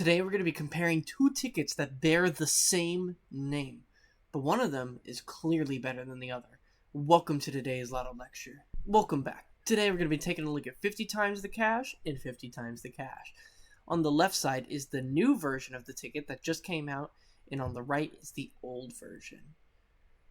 Today we're going to be comparing two tickets that bear the same name, but one of them is clearly better than the other. Welcome to today's Lotto lecture. Welcome back. Today we're going to be taking a look at 50 times the cash and 50 times the cash. On the left side is the new version of the ticket that just came out, and on the right is the old version.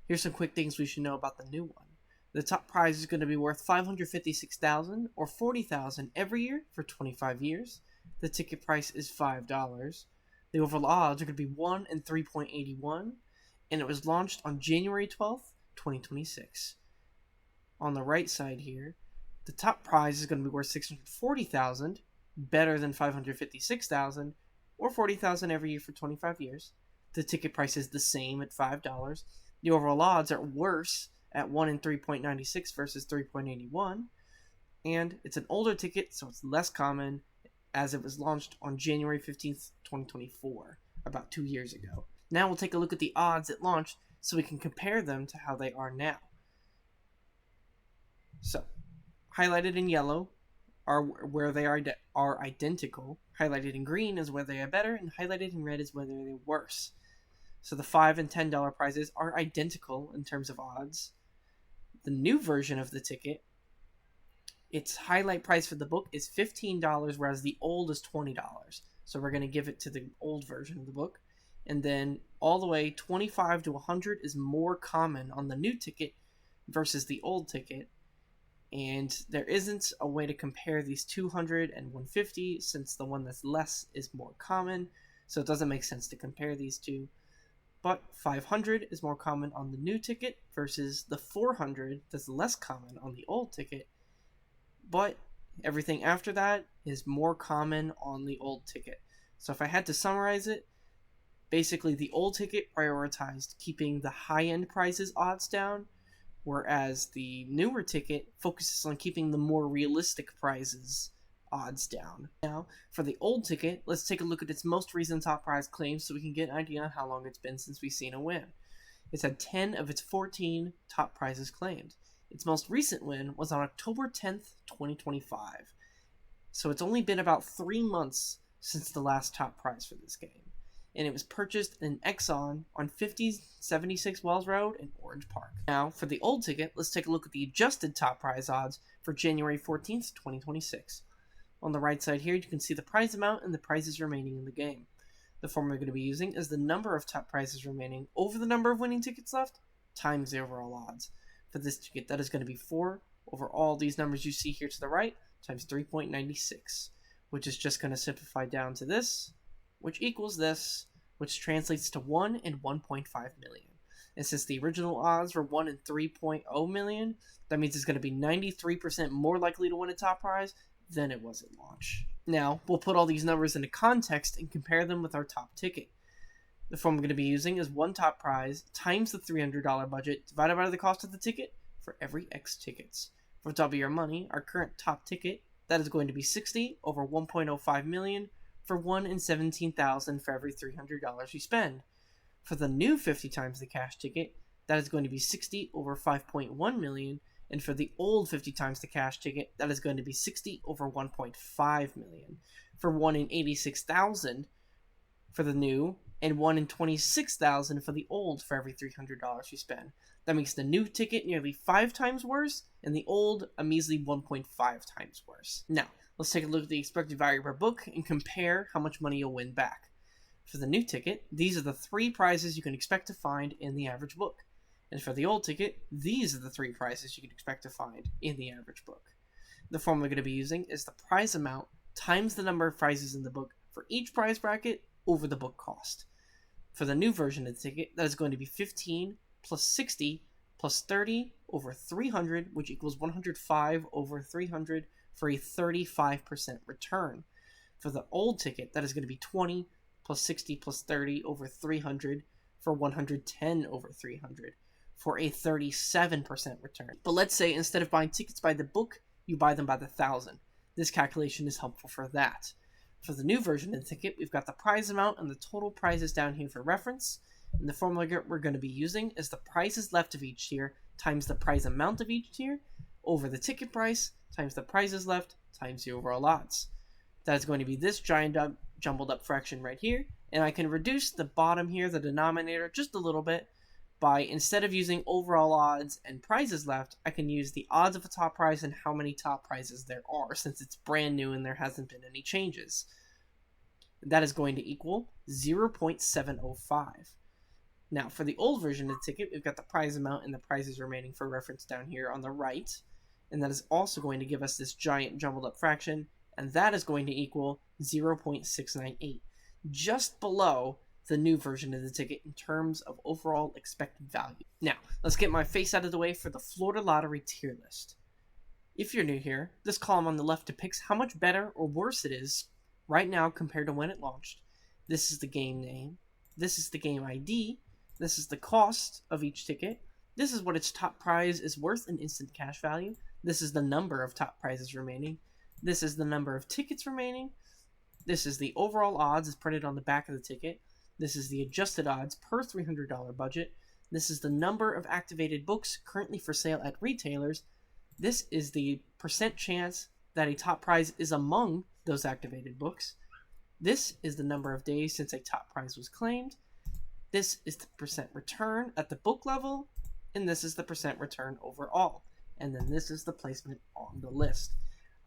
Here's some quick things we should know about the new one. The top prize is going to be worth $556,000 or $40,000 every year for 25 years. The ticket price is $5. The overall odds are going to be 1 in 3.81, and it was launched on January 12th, 2026. On the right side here, the top prize is going to be worth $640,000, better than $556,000, or $40,000 every year for 25 years. The ticket price is the same at $5. The overall odds are worse at 1 in 3.96 versus 3.81, and it's an older ticket, so it's less common, as it was launched on January 15th, 2024, about 2 years ago. Now we'll take a look at the odds at launch so we can compare them to how they are now. So, highlighted in yellow are where they are identical, highlighted in green is where they are better, and highlighted in red is where they're worse. So the $5 and $10 prizes are identical in terms of odds. The new version of the ticket, its highlight price for the book is $15, whereas the old is $20. So we're going to give it to the old version of the book. And then all the way 25 to 100 is more common on the new ticket versus the old ticket. And there isn't a way to compare these 200 and 150 since the one that's less is more common. So it doesn't make sense to compare these two. But 500 is more common on the new ticket versus the 400 that's less common on the old ticket. But everything after that is more common on the old ticket. So if I had to summarize it, basically the old ticket prioritized keeping the high-end prizes odds down, whereas the newer ticket focuses on keeping the more realistic prizes odds down. Now, for the old ticket, let's take a look at its most recent top prize claims so we can get an idea on how long it's been since we've seen a win. It's had 10 of its 14 top prizes claimed. Its most recent win was on October 10th, 2025. So it's only been about 3 months since the last top prize for this game. And it was purchased in Exxon on 5076 Wells Road in Orange Park. Now, for the old ticket, let's take a look at the adjusted top prize odds for January 14th, 2026. On the right side here, you can see the prize amount and the prizes remaining in the game. The formula we're going to be using is the number of top prizes remaining over the number of winning tickets left times the overall odds. For this ticket, that is going to be 4 over all these numbers you see here to the right times 3.96, which is just going to simplify down to this, which equals this, which translates to 1 in 1.5 million. And since the original odds were 1 in 3.0 million, that means it's going to be 93% more likely to win a top prize than it was at launch. Now, we'll put all these numbers into context and compare them with our top ticket. The form we're going to be using is one top prize times the $300 budget divided by the cost of the ticket for every X tickets. For double your money, our current top ticket, that is going to be 60 over 1.05 million for 1 in 17,000 for every $300 you spend. For the new 50 times the cash ticket, that is going to be 60 over 5.1 million, and for the old 50 times the cash ticket, that is going to be 60 over 1.5 million for 1 in 86,000 for the new, and 1 in 26,000 for the old for every $300 you spend. That makes the new ticket nearly 5 times worse, and the old a measly 1.5 times worse. Now, let's take a look at the expected value per book and compare how much money you'll win back. For the new ticket, these are the 3 prizes you can expect to find in the average book. And for the old ticket, these are the 3 prizes you can expect to find in the average book. The formula we're going to be using is the prize amount times the number of prizes in the book for each prize bracket over the book cost. For the new version of the ticket, that is going to be 15 plus 60 plus 30 over 300, which equals 105 over 300 for a 35% return. For the old ticket, that is going to be 20 plus 60 plus 30 over 300 for 110 over 300 for a 37% return. But let's say instead of buying tickets by the book, you buy them by the 1,000. This calculation is helpful for that. For the new version of the ticket, we've got the prize amount and the total prizes down here for reference. And the formula we're going to be using is the prizes left of each tier times the prize amount of each tier over the ticket price times the prizes left times the overall odds. That is going to be this giant jumbled up fraction right here, and I can reduce the bottom here, the denominator, just a little bit by, instead of using overall odds and prizes left, I can use the odds of a top prize and how many top prizes there are, since it's brand new and there hasn't been any changes. That is going to equal 0.705. Now, for the old version of the ticket, we've got the prize amount and the prizes remaining for reference down here on the right. And that is also going to give us this giant jumbled up fraction, and that is going to equal 0.698, just below the new version of the ticket in terms of overall expected value. Now, let's get my face out of the way for the Florida Lottery tier list. If you're new here, this column on the left depicts how much better or worse it is right now compared to when it launched. This is the game name. This is the game ID. This is the cost of each ticket. This is what its top prize is worth in instant cash value. This is the number of top prizes remaining. This is the number of tickets remaining. This is the overall odds as printed on the back of the ticket. This is the adjusted odds per $300 budget. This is the number of activated books currently for sale at retailers. This is the percent chance that a top prize is among those activated books. This is the number of days since a top prize was claimed. This is the percent return at the book level, and this is the percent return overall. And then this is the placement on the list.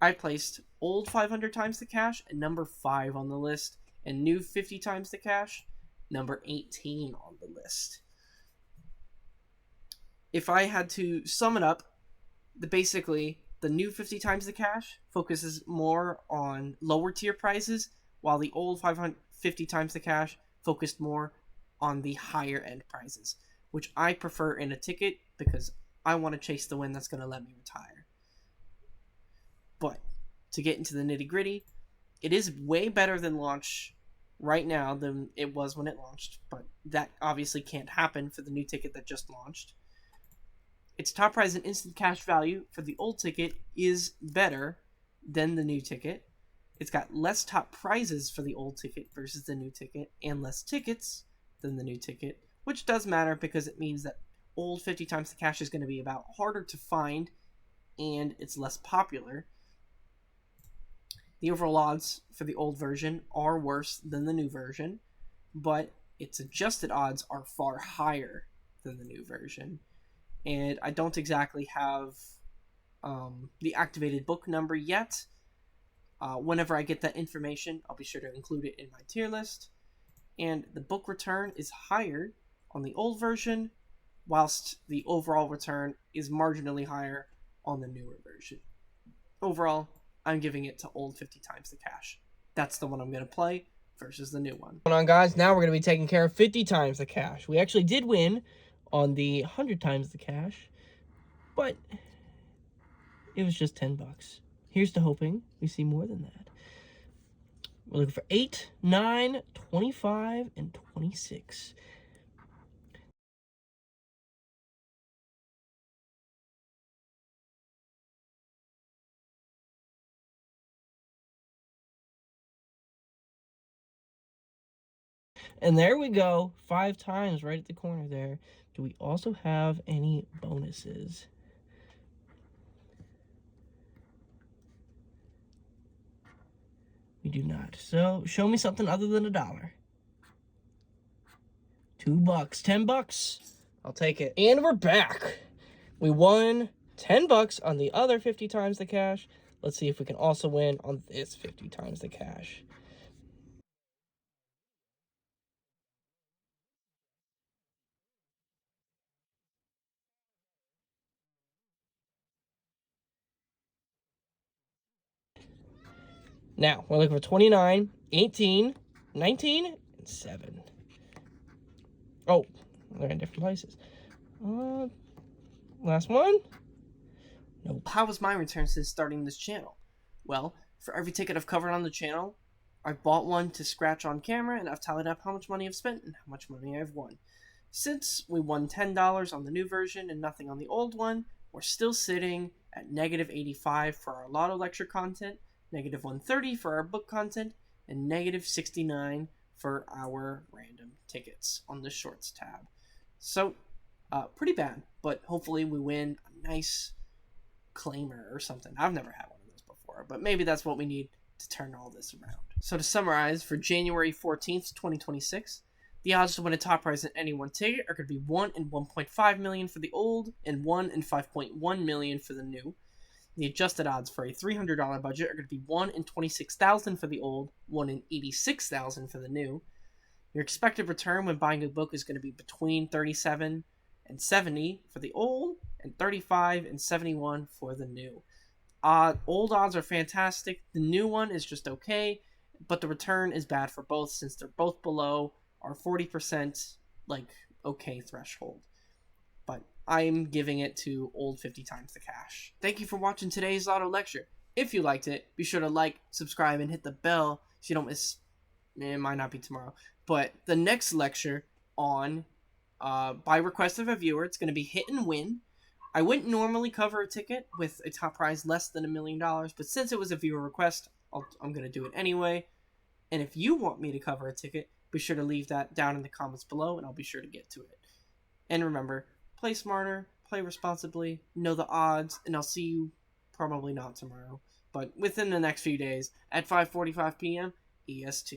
I placed old 500 times the cash at number 5 on the list, and new 50 times the cash, number 18 on the list. If I had to sum it up, basically the new 50 times the cash focuses more on lower tier prizes, while the old 550 times the cash focused more on the higher end prizes, which I prefer in a ticket because I want to chase the win that's going to let me retire. But to get into the nitty gritty, it is way better than launch right now than it was when it launched, but that obviously can't happen for the new ticket that just launched. Its top prize and instant cash value for the old ticket is better than the new ticket. It's got less top prizes for the old ticket versus the new ticket, and less tickets than the new ticket, which does matter because it means that old 50 times the cash is going to be about harder to find, and it's less popular. The overall odds for the old version are worse than the new version, but its adjusted odds are far higher than the new version. And I don't exactly have the activated book number yet. Whenever I get that information, I'll be sure to include it in my tier list. And the book return is higher on the old version, whilst the overall return is marginally higher on the newer version. Overall, I'm giving it to old 50 times the cash. That's the one I'm going to play versus the new one. Hold on, guys. Now we're going to be taking care of 50 times the cash. We actually did win on the 100 times the cash, but it was just 10 bucks. Here's to hoping we see more than that. We're looking for 8, 9, 25, and 26. And there we go, 5 times right at the corner there. Do we also have any bonuses? We do not. So show me something other than $1. $2, 10 bucks. I'll take it. And we're back. We won 10 bucks on the other 50 times the cash. Let's see if we can also win on this 50 times the cash. Now, we're looking for 29, 18, 19, and 7. Oh, they're in different places. Last one? Nope. How was my return since starting this channel? Well, for every ticket I've covered on the channel, I've bought one to scratch on camera, and I've tallied up how much money I've spent and how much money I've won. Since we won $10 on the new version and nothing on the old one, we're still sitting at negative 85 for our lotto lecture content, negative 130 for our book content, and negative 69 for our random tickets on the shorts tab. So, pretty bad, but hopefully we win a nice claimer or something. I've never had one of those before, but maybe that's what we need to turn all this around. So to summarize, for January 14th, 2026, the odds to win a top prize in any one ticket are going to be 1 in 1.5 million for the old and 1 in 5.1 million for the new. The adjusted odds for a $300 budget are going to be 1 in 26,000 for the old, 1 in 86,000 for the new. Your expected return when buying a book is going to be between 37 and 70 for the old and 35 and 71 for the new. Old odds are fantastic. The new one is just okay, but the return is bad for both since they're both below our 40% okay threshold. But I'm giving it to old 50 times the cash. Thank you for watching today's Lotto lecture. If you liked it, be sure to like, subscribe, and hit the bell so you don't miss. It might not be tomorrow, but the next lecture on by request of a viewer, it's going to be hit and win. I wouldn't normally cover a ticket with a top prize less than $1 million, but since it was a viewer request, I'm going to do it anyway. And if you want me to cover a ticket, be sure to leave that down in the comments below, and I'll be sure to get to it. And remember, play smarter, play responsibly, know the odds, and I'll see you probably not tomorrow, but within the next few days at 5:45 p.m. EST.